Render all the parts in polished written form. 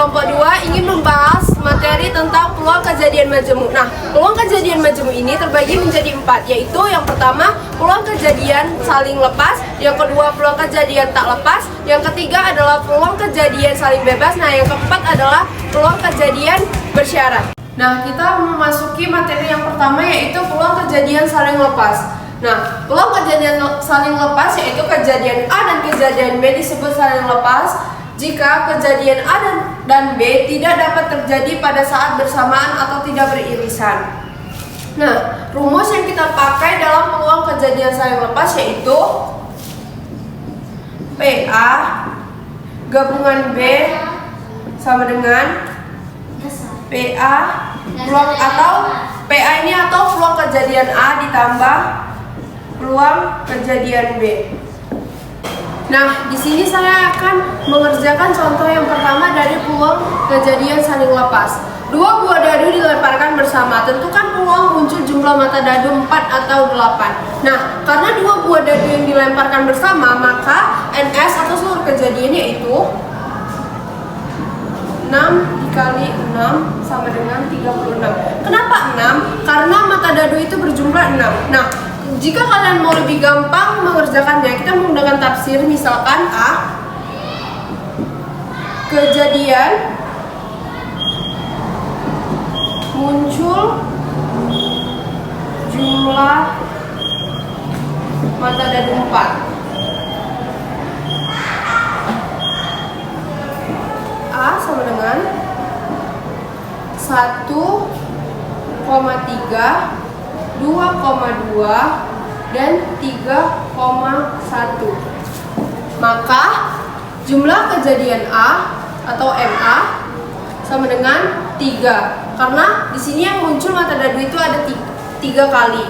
kelompok 2 ingin membahas materi tentang peluang kejadian majemuk. Nah, peluang kejadian majemuk ini terbagi menjadi 4, yaitu yang pertama peluang kejadian saling lepas, yang kedua peluang kejadian tak lepas, yang ketiga adalah peluang kejadian saling bebas, nah yang keempat adalah peluang kejadian bersyarat. Nah, kita memasuki materi yang pertama yaitu peluang kejadian saling lepas. Nah, peluang kejadian saling lepas yaitu kejadian A dan kejadian B disebut saling lepas jika kejadian A dan B tidak dapat terjadi pada saat bersamaan atau tidak beririsan. Nah, rumus yang kita pakai dalam peluang kejadian saling lepas yaitu PA gabungan B sama dengan PA peluang atau PA ini atau peluang kejadian A ditambah peluang kejadian B. Nah, di sini saya akan mengerjakan contoh yang pertama dari peluang kejadian saling lepas. Dua buah dadu dilemparkan bersama. Tentukan peluang muncul jumlah mata dadu 4 atau 8. Nah, karena dua buah dadu yang dilemparkan bersama, maka NS atau seluruh kejadian yaitu 6 dikali 6 sama dengan 36. Kenapa 6? Karena mata dadu itu berjumlah 6. Nah, jika kalian mau lebih gampang mengerjakannya, kita menggunakan tafsir. Misalkan A, kejadian muncul jumlah mata dadu 4. A sama dengan 1,3, 2,2 dan 3,1. Maka jumlah kejadian A atau MA sama dengan 3. Karena di sini yang muncul mata dadu itu ada 3 kali.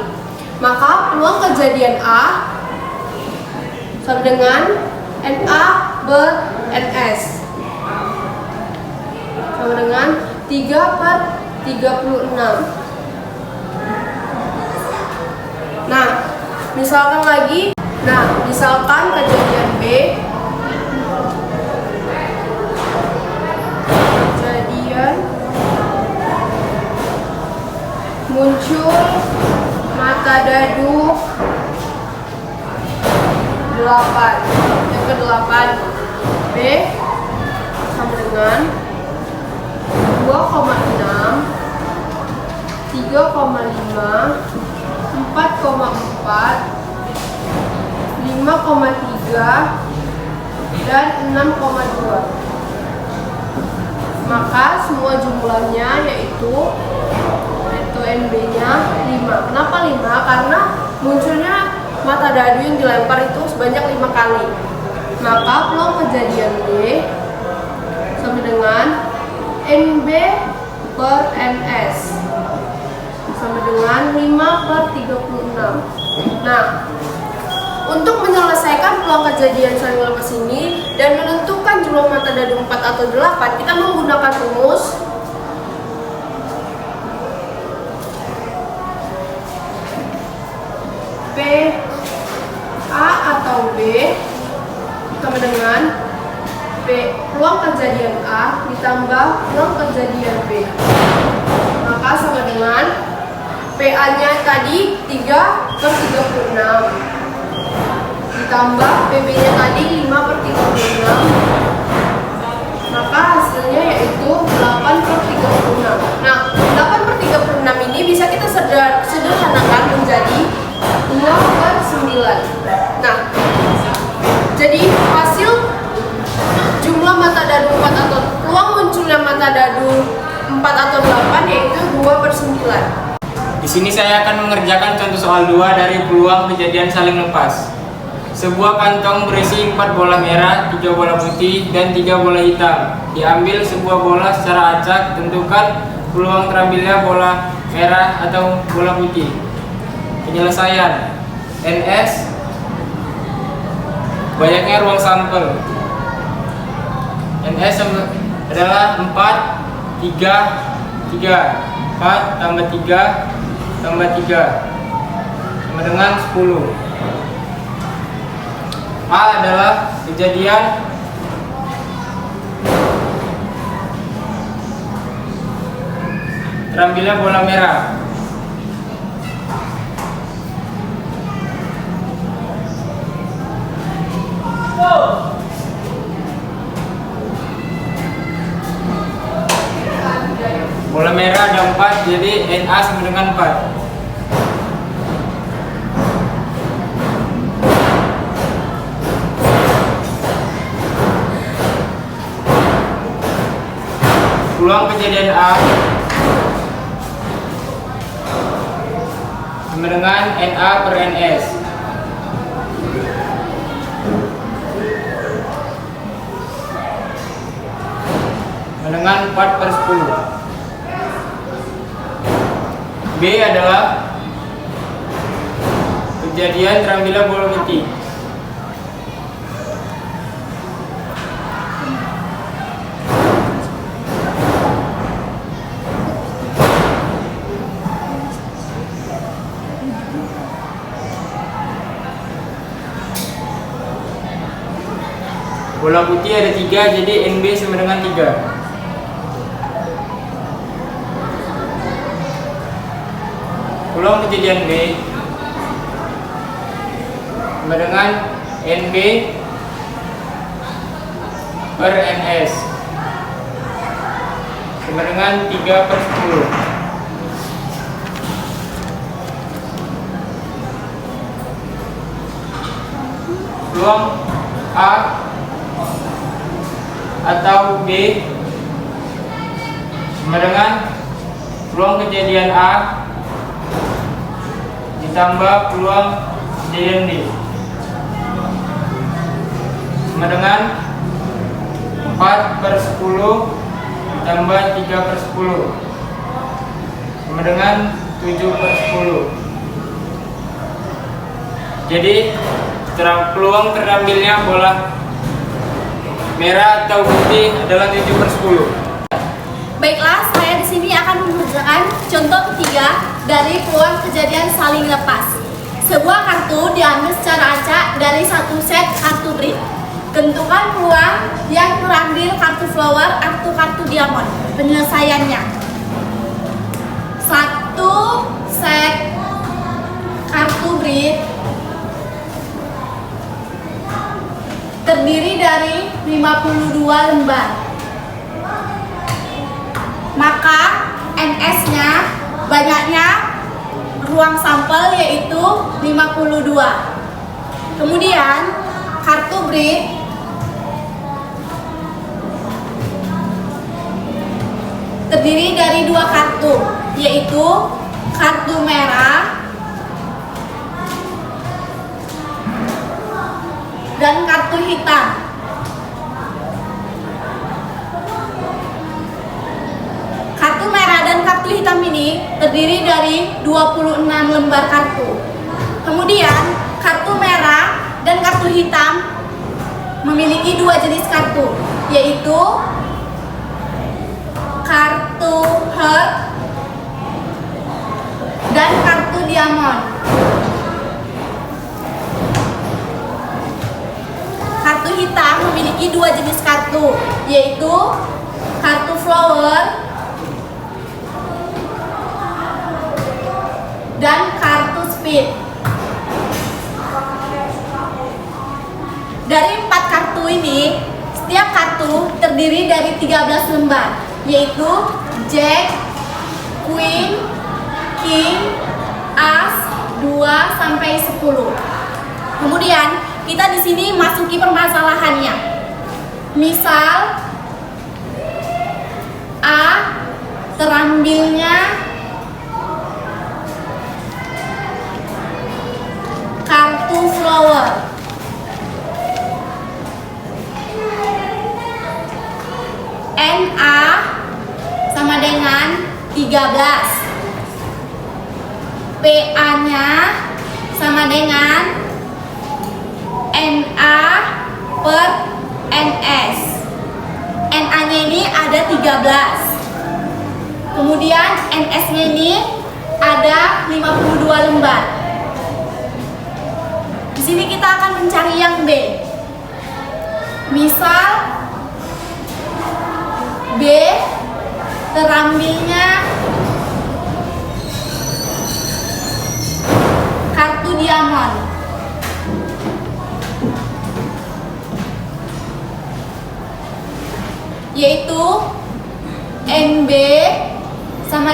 Maka peluang kejadian A sama dengan NA ber NS sama dengan 3/36. Nah, misalkan lagi, misalkan kejadian B, kejadian muncul mata dadu 8, yang ke-8 B sama dengan 2,6, 3,5, 4,4, 5,3 dan 6,2. Maka semua jumlahnya yaitu NB-nya 5. Kenapa 5? Karena munculnya mata dadu yang dilempar itu sebanyak 5 kali. Maka peluang kejadian B sama dengan NB per NS sama dengan 5/36. Nah, untuk menyelesaikan peluang kejadian saling lepas ini dan menentukan jumlah mata dadu 4 atau 8, kita menggunakan rumus PA atau B sama dengan peluang kejadian A ditambah peluang kejadian B. Maka sama dengan PA-nya tadi 3/36 ditambah PB-nya tadi 5/36. Maka hasilnya yaitu 8/36. Nah, 8/36 ini bisa kita sederhanakan menjadi 2/9. Nah, jadi hasil jumlah mata dadu 4 atau peluang munculnya mata dadu 4 atau 8 yaitu 2/9. Di sini saya akan mengerjakan contoh soal 2 dari peluang kejadian saling lepas. Sebuah kantong berisi 4 bola merah, 3 bola putih, dan 3 bola hitam. Diambil sebuah bola secara acak, tentukan peluang terambilnya bola merah atau bola putih. Penyelesaian NS banyaknya ruang sampel. NS adalah 4, 3, 3. 4 tambah 3 tambah 3 sama dengan 10. A adalah kejadian terambilnya bola merah. Bola merah ada 4, jadi NA sama dengan 4. Peluang kejadian A sama dengan NA per NS. Sama dengan 4/10. B adalah kejadian terambilnya bola putih. Bola putih ada 3, jadi NB sama dengan 3. Peluang kejadian B sama dengan NB per NS sama dengan 3/10. Peluang A atau B sama dengan peluang kejadian A ditambah peluang kejadian B sama dengan 4/10 ditambah 3/10 sama dengan 7/10. Jadi peluang terambilnya bola merah atau putih adalah 7/10. Baiklah, saya di sini akan mengerjakan contoh ketiga dari peluang kejadian saling lepas. Sebuah kartu diambil secara acak dari satu set kartu brick. Tentukan peluang yang terambil kartu flower atau kartu diamond. Penyelesaiannya: satu set kartu brick terdiri dari 52 lembar. Maka NS-nya banyaknya ruang sampel yaitu 52. Kemudian kartu brick terdiri dari 2 kartu, yaitu kartu merah dan kartu hitam. Kartu merah dan kartu hitam ini terdiri dari 26 lembar kartu. Kemudian kartu merah dan kartu hitam memiliki 2 jenis kartu, yaitu kartu heart dan kartu diamond. Kartu hitam memiliki 2 jenis kartu, yaitu kartu flower dan kartu speed. Dari 4 kartu ini, setiap kartu terdiri dari 13 lembar, yaitu Jack, Queen, King, As, 2 sampai 10. Kemudian kita di sini masuki permasalahannya. Misal A terambilnya kartu flower. NA sama dengan 13. PA-nya sama dengan NA per NS. NA-nya ini ada 13. Kemudian NS-nya ini ada 52 lembar. Di sini kita akan mencari yang B. Misal B terambilnya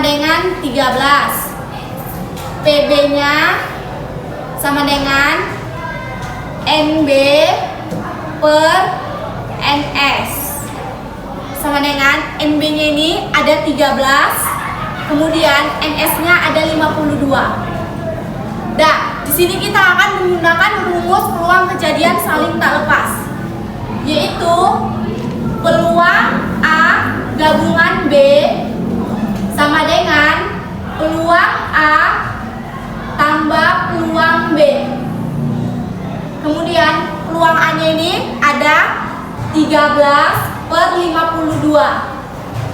dengan 13. PB-nya sama dengan NB per NS. Sama dengan NB-nya ini ada 13, kemudian NS-nya ada 52. Nah, di sini kita akan menggunakan rumus peluang kejadian saling tak lepas, yaitu peluang A gabungan B sama dengan peluang A tambah peluang B. Kemudian peluang A-nya ini ada 13 per 52.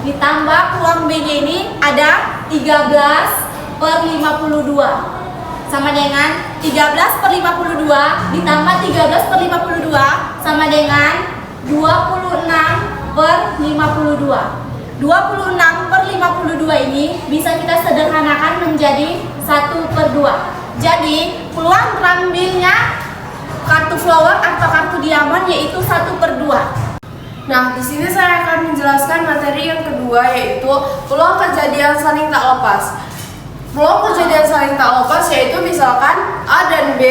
Ditambah peluang B-nya ini ada 13 per 52. Sama dengan 13 per 52 ditambah 13 per 52 sama dengan 26 per 52. 26 per 52 ini bisa kita sederhanakan menjadi 1 per 2. Jadi peluang terambilnya kartu flower atau kartu diamond yaitu 1 per 2. Nah, di sini saya akan menjelaskan materi yang kedua, yaitu peluang kejadian saling tak lepas. Peluang kejadian saling tak lepas yaitu misalkan A dan B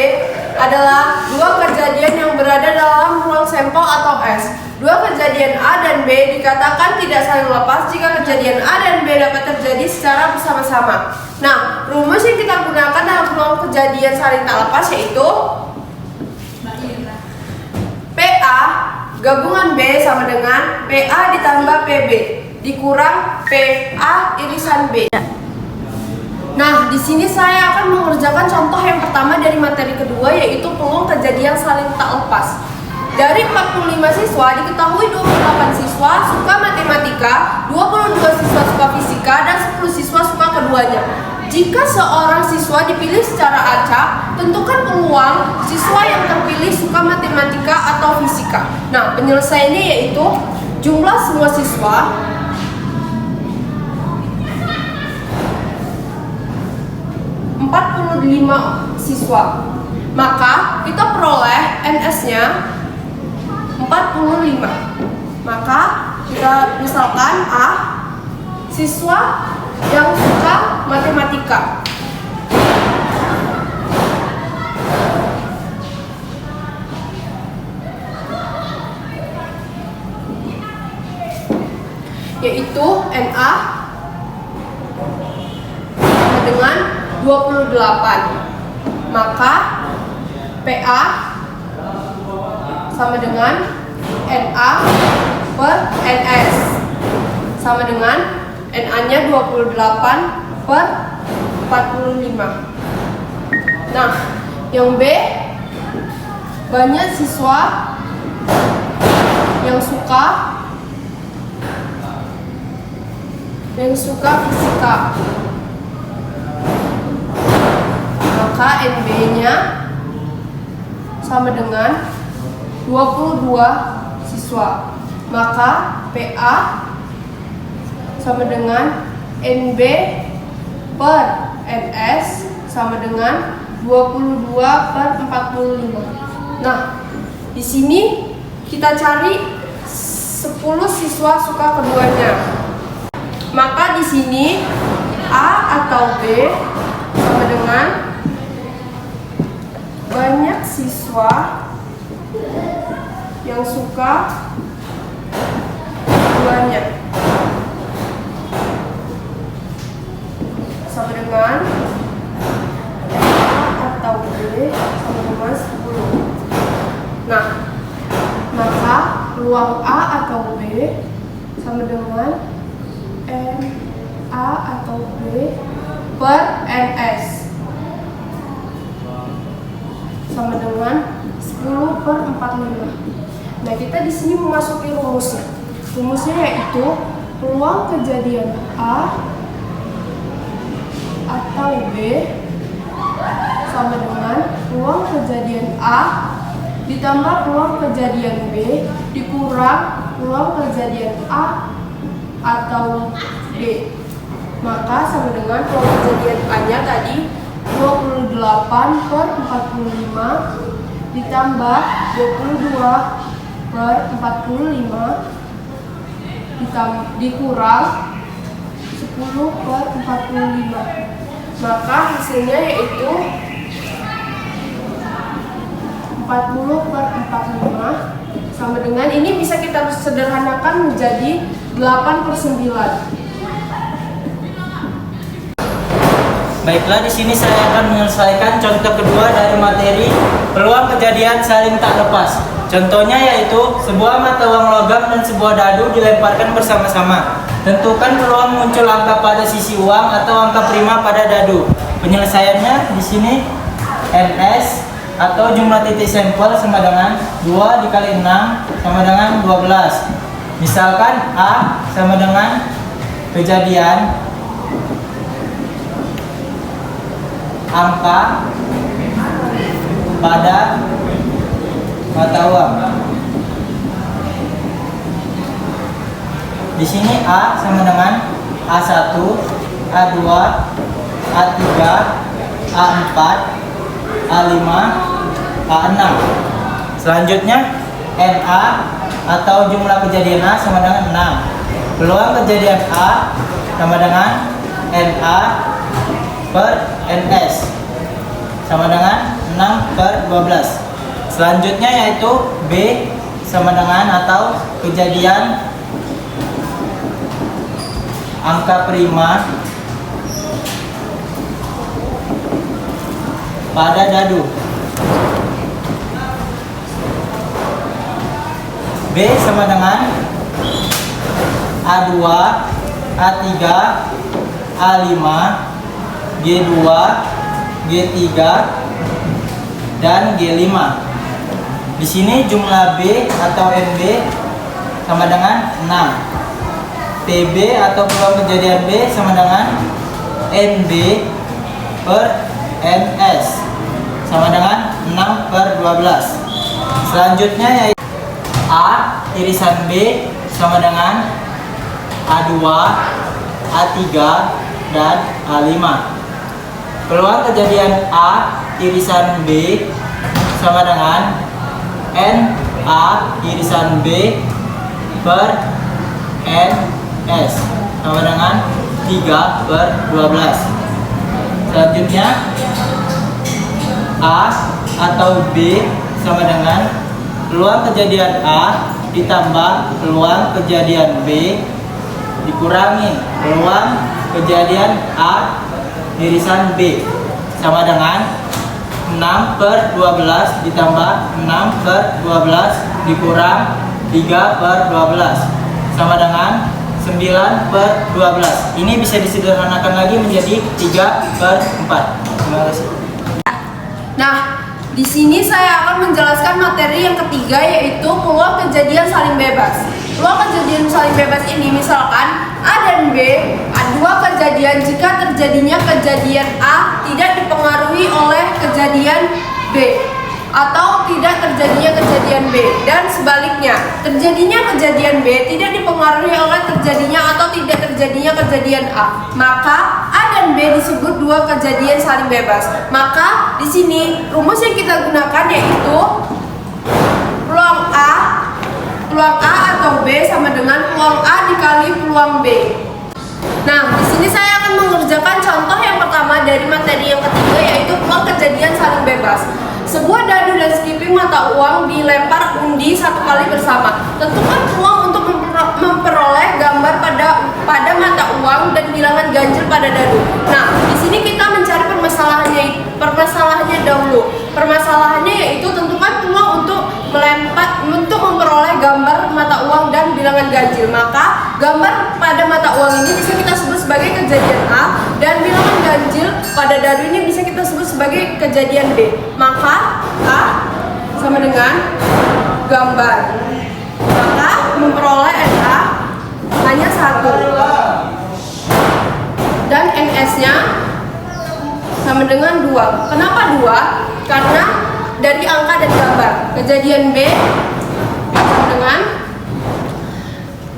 adalah dua kejadian yang berada dalam ruang sampel atau S. Dua kejadian A dan B dikatakan tidak saling lepas jika kejadian A dan B dapat terjadi secara bersama-sama. Nah, rumus yang kita gunakan dalam peluang kejadian saling tak lepas yaitu PA gabungan B sama dengan PA ditambah PB dikurang PA irisan B. Nah, di sini saya akan mengerjakan contoh yang pertama dari materi kedua, yaitu peluang kejadian saling tak lepas. Dari 45 siswa diketahui 28 siswa suka matematika, 22 siswa suka fisika, dan 10 siswa suka keduanya. Jika seorang siswa dipilih secara acak, tentukan peluang siswa yang terpilih suka matematika atau fisika. Nah, penyelesaiannya yaitu jumlah semua siswa 45 siswa. Maka kita peroleh NS-nya 45. Maka kita misalkan A siswa yang suka matematika. Yaitu NA sama dengan 28. Maka PA sama dengan NA per NS sama dengan NA-nya 28 per 45. Nah, yang B banyak siswa yang suka fisika. Maka NB-nya sama dengan 22 siswa. Maka PA sama dengan NB per NS sama dengan 22 per 45. Nah, di sini kita cari 10 siswa suka keduanya. Maka di sini A atau B sama dengan banyak siswa yang suka keduanya sama dengan A atau B sama dengan 10. Nah, maka peluang A atau B sama dengan A atau B per NS sama dengan 10 per 45. Nah, kita di sini memasuki rumusnya. Rumusnya yaitu peluang kejadian A atau B sama dengan peluang kejadian A ditambah peluang kejadian B dikurang peluang kejadian A atau B. Maka sama dengan peluang kejadian A-nya tadi 28 per 45 ditambah 22 per 45 dikurang 10 per 45. Maka hasilnya yaitu 40 per 45 sama dengan, ini bisa kita sederhanakan menjadi 8 per 9. Baiklah, di sini saya akan menyelesaikan contoh kedua dari materi peluang kejadian saling tak lepas. Contohnya yaitu sebuah mata uang logam dan sebuah dadu dilemparkan bersama-sama. Tentukan peluang muncul angka pada sisi uang atau angka prima pada dadu. Penyelesaiannya di sini NS atau jumlah titik sampel sama dengan 2 dikali 6 sama dengan 12. Misalkan A sama dengan kejadian angka pada mata uang. Di sini A sama dengan A1, A2, A3, A4, A5, A6. Selanjutnya NA atau jumlah kejadian A sama dengan 6. Peluang kejadian A sama dengan NA per NS sama dengan 6 per 12. Selanjutnya yaitu B sama dengan atau kejadian angka prima pada dadu. B sama dengan A2, A3, A5, G2, G3, dan G5. Di sini jumlah B atau NB sama dengan 6. PB atau peluang kejadian B sama dengan NB per NS sama dengan 6 per 12. Selanjutnya yaitu A irisan B sama dengan A2, A3, dan A5. Peluang kejadian A irisan B sama dengan NA irisan B per NS sama dengan 3 per 12. Selanjutnya A atau B sama dengan peluang kejadian A ditambah peluang kejadian B dikurangi peluang kejadian A irisan B sama dengan 6 per 12 ditambah 6 per 12 dikurang 3 per 12 sama dengan 9 per 12. Ini bisa disederhanakan lagi menjadi 3 per 4. Terima kasih. Nah, di sini saya akan menjelaskan materi yang ketiga, yaitu peluang kejadian saling bebas. Peluang kejadian saling bebas ini misalkan A dan B, dua kejadian jika terjadinya kejadian A tidak dipengaruhi oleh kejadian B, atau tidak terjadinya kejadian B, dan sebaliknya terjadinya kejadian B tidak dipengaruhi oleh terjadinya atau tidak terjadinya kejadian A, maka A dan B disebut dua kejadian saling bebas. Maka di sini rumus yang kita gunakan yaitu peluang A atau B sama dengan peluang A dikali peluang B. Nah, di sini saya akan mengerjakan contoh yang pertama dari materi yang ketiga, yaitu peluang kejadian saling bebas. Sebuah dadu dan skipping mata uang dilempar undi satu kali bersama. Tentukan peluang untuk memperoleh gambar pada mata uang dan bilangan ganjil pada dadu. Nah, di sini kita mencari permasalahannya dahulu. Permasalahannya yaitu tentukan peluang untuk memperoleh gambar mata uang dan bilangan ganjil. Maka gambar pada mata uang ini bisa kita sebut sebagai kejadian A, dan bilangan ganjil pada dadu ini bisa kita sebut sebagai kejadian B. Maka A sama dengan gambar. Maka memperoleh NA hanya 1 dan NS-nya sama dengan 2. Kenapa 2? Karena dari angka dan gambar. Kejadian B sama dengan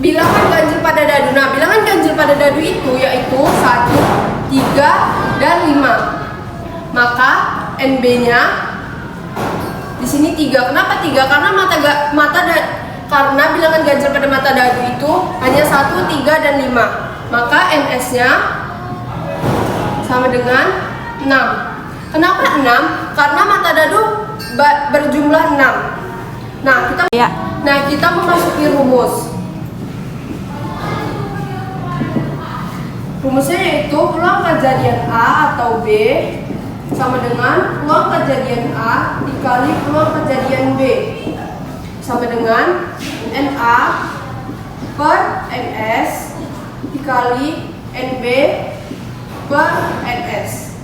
bilangan ganjil pada dadu. Nah, bilangan ganjil pada dadu itu yaitu 1, 3, dan 5. Maka NB-nya di sini 3. Kenapa 3? Karena bilangan ganjil pada mata dadu itu hanya 1, 3, dan 5. Maka NS-nya sama dengan 6. Kenapa 6? Karena mata dadu berjumlah 6. Nah, kita memasuki rumus. Rumusnya yaitu peluang kejadian A atau B sama dengan peluang kejadian A dikali peluang kejadian B sama dengan NA per NS dikali NB per NS.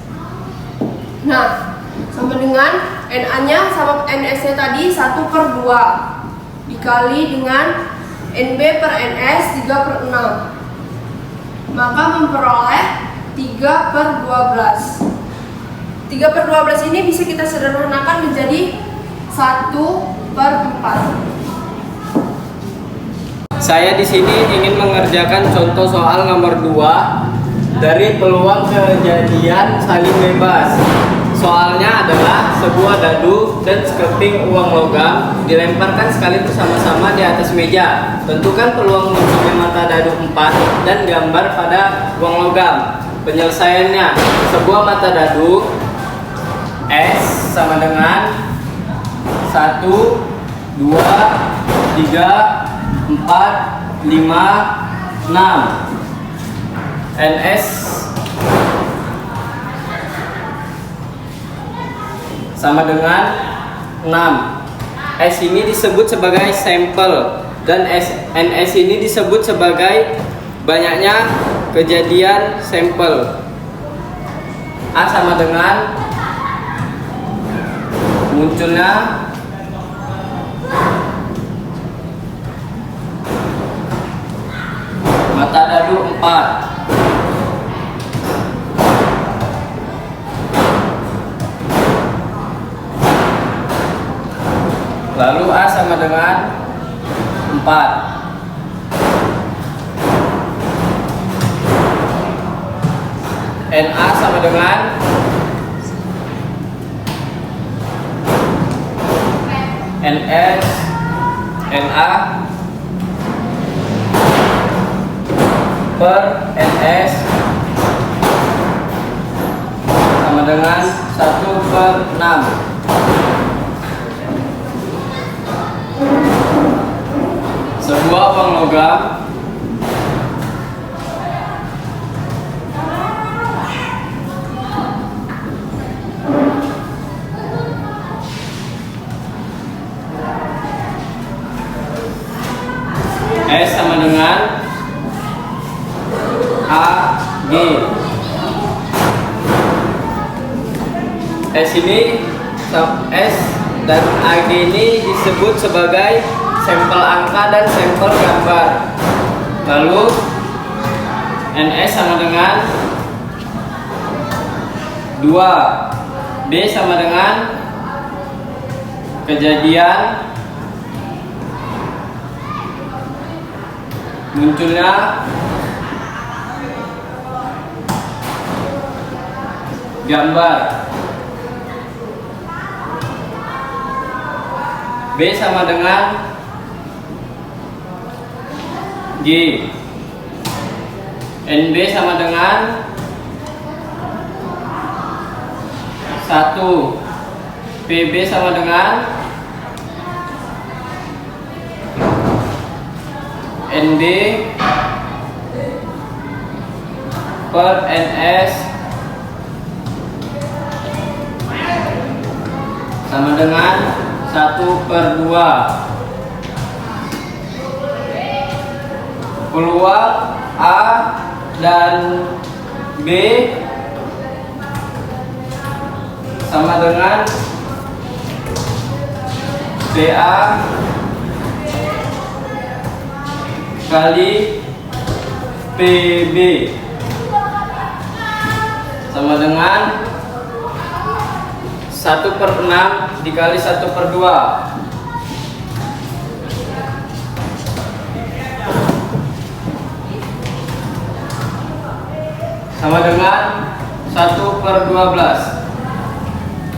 Nah, sama dengan NA-nya sama NS-nya tadi 1/2 dikali dengan NB per NS 3/6. Maka memperoleh 3/12. 3/12 ini bisa kita sederhanakan menjadi 1/4. Saya di sini ingin mengerjakan contoh soal nomor 2 dari peluang kejadian saling bebas. Soalnya adalah sebuah dadu dan sekeping uang logam dilemparkan sekali bersama-sama di atas meja. Tentukan peluang munculnya mata dadu 4 dan gambar pada uang logam. Penyelesaiannya, sebuah mata dadu S sama dengan 1, 2, 3, 4, 5, 6. NS sama dengan 6. S ini disebut sebagai sampel dan NS ini disebut sebagai banyaknya kejadian sampel. A sama dengan munculnya mata dadu 4. Lalu A sama dengan 4. NA sama dengan NS NA per NS sama dengan 1/6. Sebuah uang logam S sama dengan AG. S ini S dan AG ini disebut sebagai sampel angka dan sampel gambar. Lalu NS sama dengan 2. B sama dengan kejadian munculnya gambar. B sama dengan G. NB sama dengan 1. PB sama dengan NB per NS sama dengan 1/2. Peluang A dan B sama dengan BA kali PB sama dengan 1/6 dikali 1/2. Sama dengan 1/12.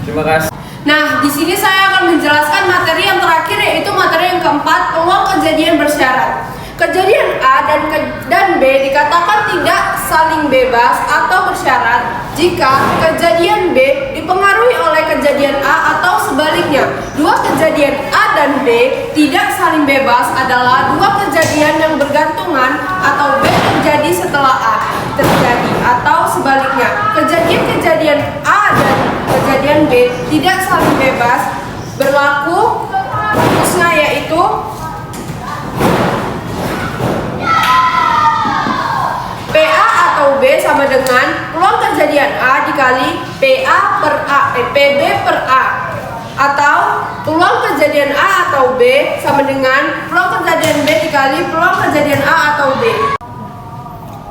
Terima kasih. Nah, di sini saya akan menjelaskan materi yang terakhir, yaitu materi yang keempat, peluang kejadian bersyarat. Kejadian A dan B dikatakan tidak saling bebas atau bersyarat jika kejadian B dipengaruhi oleh kejadian A atau sebaliknya. Dua kejadian A dan B tidak saling bebas adalah dua kejadian yang bergantungan atau B terjadi setelah A terjadi atau sebaliknya. Kejadian A dan kejadian B tidak saling bebas berlaku rumusnya yaitu PA atau B sama dengan peluang kejadian A dikali PB per A, atau peluang kejadian A atau B sama dengan peluang kejadian B dikali peluang kejadian A atau B.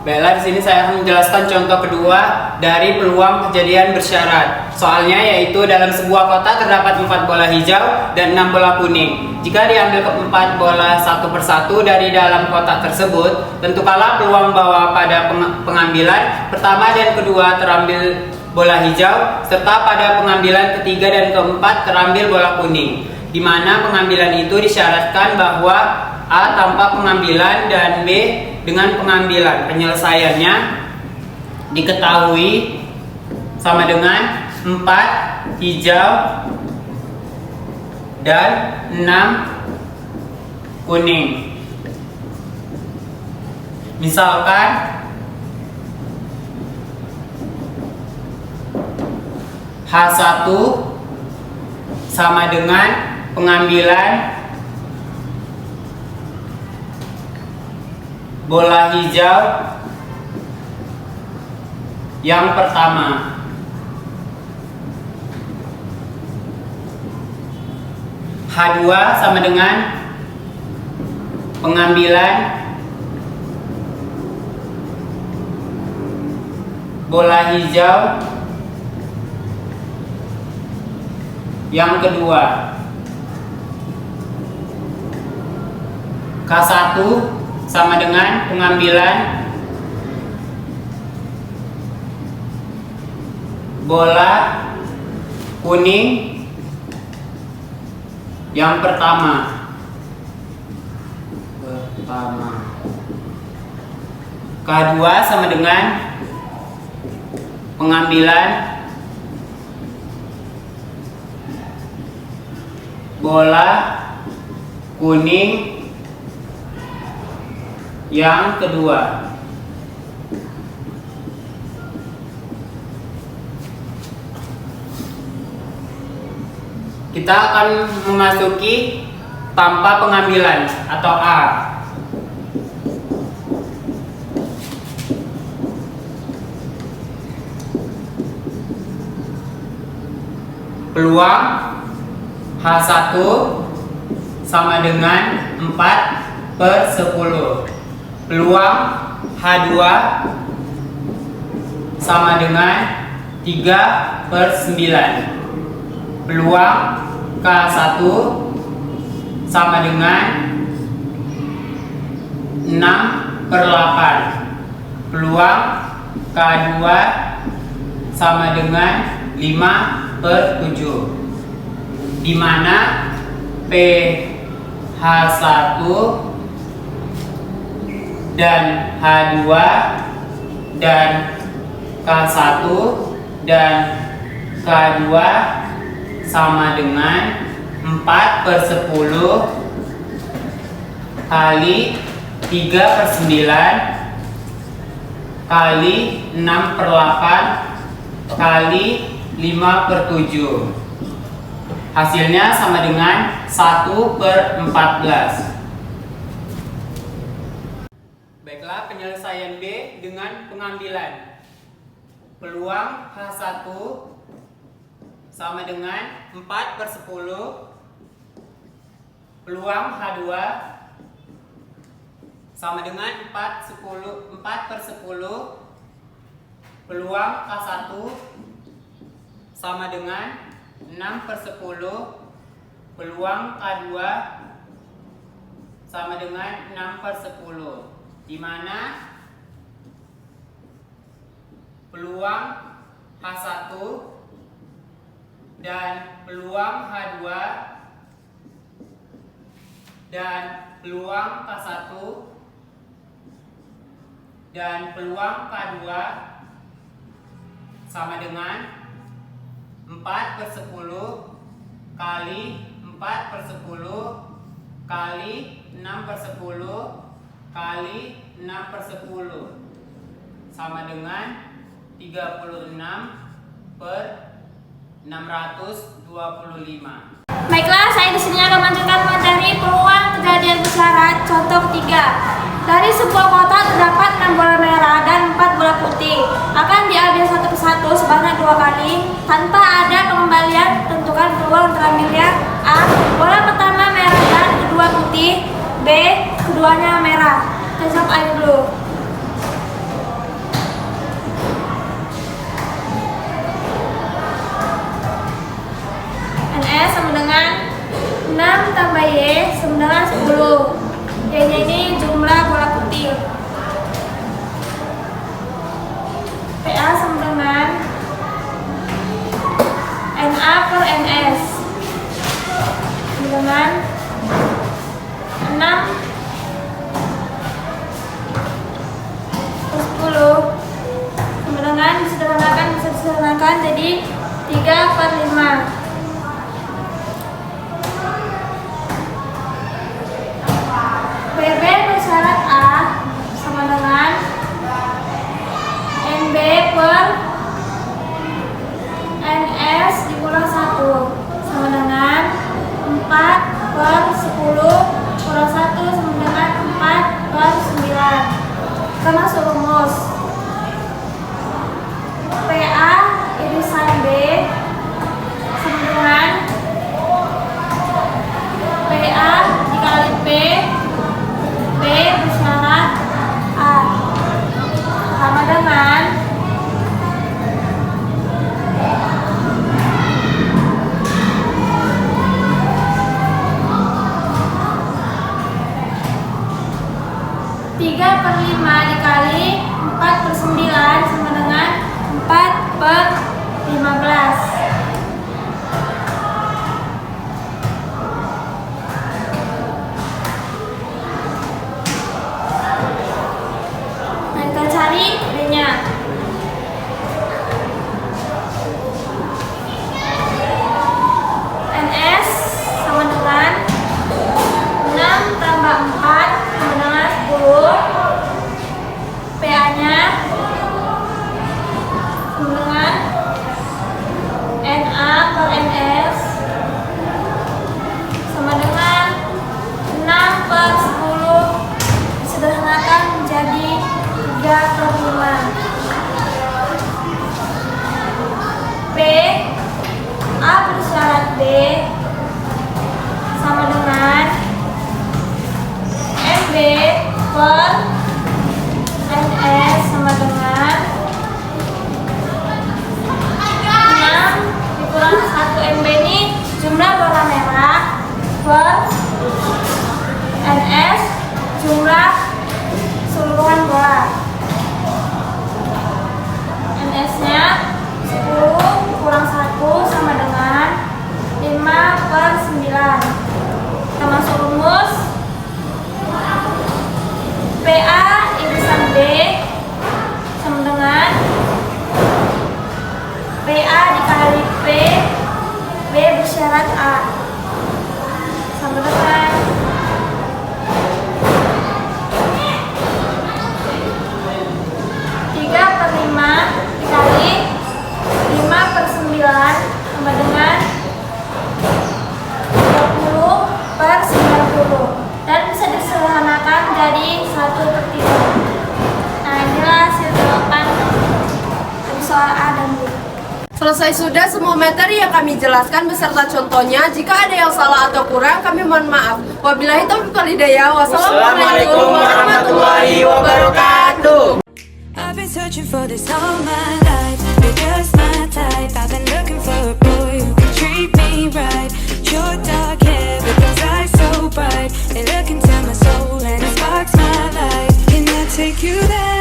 Baiklah, di sini saya akan menjelaskan contoh kedua dari peluang kejadian bersyarat. Soalnya yaitu dalam sebuah kotak terdapat 4 bola hijau dan 6 bola kuning. Jika diambil keempat bola satu persatu dari dalam kotak tersebut, tentukanlah peluang bahwa pada pengambilan pertama dan kedua terambil bola hijau, serta pada pengambilan ketiga dan keempat terambil bola kuning, di mana pengambilan itu disyaratkan bahwa A tanpa pengambilan dan B dengan pengambilan. Penyelesaiannya diketahui sama dengan 4 hijau dan 6 kuning. Misalkan H1 sama dengan pengambilan bola hijau yang pertama. H2 sama dengan pengambilan bola hijau yang kedua. K1 sama dengan pengambilan bola kuning yang pertama. K2 sama dengan pengambilan bola kuning yang kedua. Kita akan memasuki tanpa pengambilan atau A. Peluang H1 sama dengan 4/10. Peluang H2 sama dengan 3/9. Peluang K1 sama dengan 6/8. Peluang K2 sama dengan 5/7, di mana PH1 dan H2 dan K1 dan K2 sama dengan 4/10 kali 3/9 kali 6/8 kali 5/7. Hasilnya sama dengan 1/14. Baiklah, penyelesaian B dengan pengambilan. Peluang H1 sama dengan 4/10. Peluang H2 sama dengan 4/10. Peluang K1 sama dengan 6/10. Peluang K2 sama dengan 6/10, di mana peluang H1 dan peluang H2 dan peluang K1 dan peluang K2 sama dengan 4/10 kali 4/10 kali 6/10 kali 6/10 sama dengan 36/625. Baiklah, saya di sini akan melanjutkan materi peluang kejadian bersyarat. Contoh ketiga. Dari sebuah kotak terdapat 6 bola merah dan 4 bola putih. Akan diambil satu persatu sebanyak 2 kali tanpa ada pengembalian. Tentukan peluang terambilnya: A. Bola pertama merah dan kedua putih. B. Keduanya merah. Kita jawab aja dulu. NS sama dengan 6 tambah Y sama dengan 10. Y-nya ini jumlah bola putih. PA sama dengan NA per NS sama dengan 6 per 10 sama dengan bisa disederhanakan jadi 3/5. PB bersyarat A sama dengan NB per NS dikurang 1 sama dengan 4/10 kurang 1 sama dengan 4/9. Kita masuk rumus. PA irisan B sama dengan PA dikali P bersyarat A sama dengan tiga per 5 dikali 4/9 sama dengan 4/15. Cari B-nya. NS sama dengan 6 tambah 4 sama dengan 10. PA-nya sama dengan NA per NS sama dengan 6/10. Disederhanakan menjadi 3/5. P A bersyarat B sama dengan NB per NS sama dengan 6 dikurang 1. NB ini jumlah bola merah per NS jumlah keseluruhan bola. NS-nya 10 kurang 1 sama dengan 5/9. Kita masuk rumus. PA irisan B sama dengan PA dikali P B bersyarat A sama dengan 3/5 dikali 5/9 sama dengan 30/90 dan bisa disederhanakan jadi 1/3. Nah, inilah hasil jawaban dari soal A dan B. Selesai sudah semua materi yang kami jelaskan beserta contohnya. Jika ada yang salah atau kurang, kami mohon maaf. Wabillahi taufiq wal hidayah. Wassalamualaikum warahmatullahi wabarakatuh. I've been searching for this all my life. You're just my type. I've been looking for a boy who can treat me right. Your dark hair with those eyes so bright. They look into my soul and it sparks my life. Can I take you there?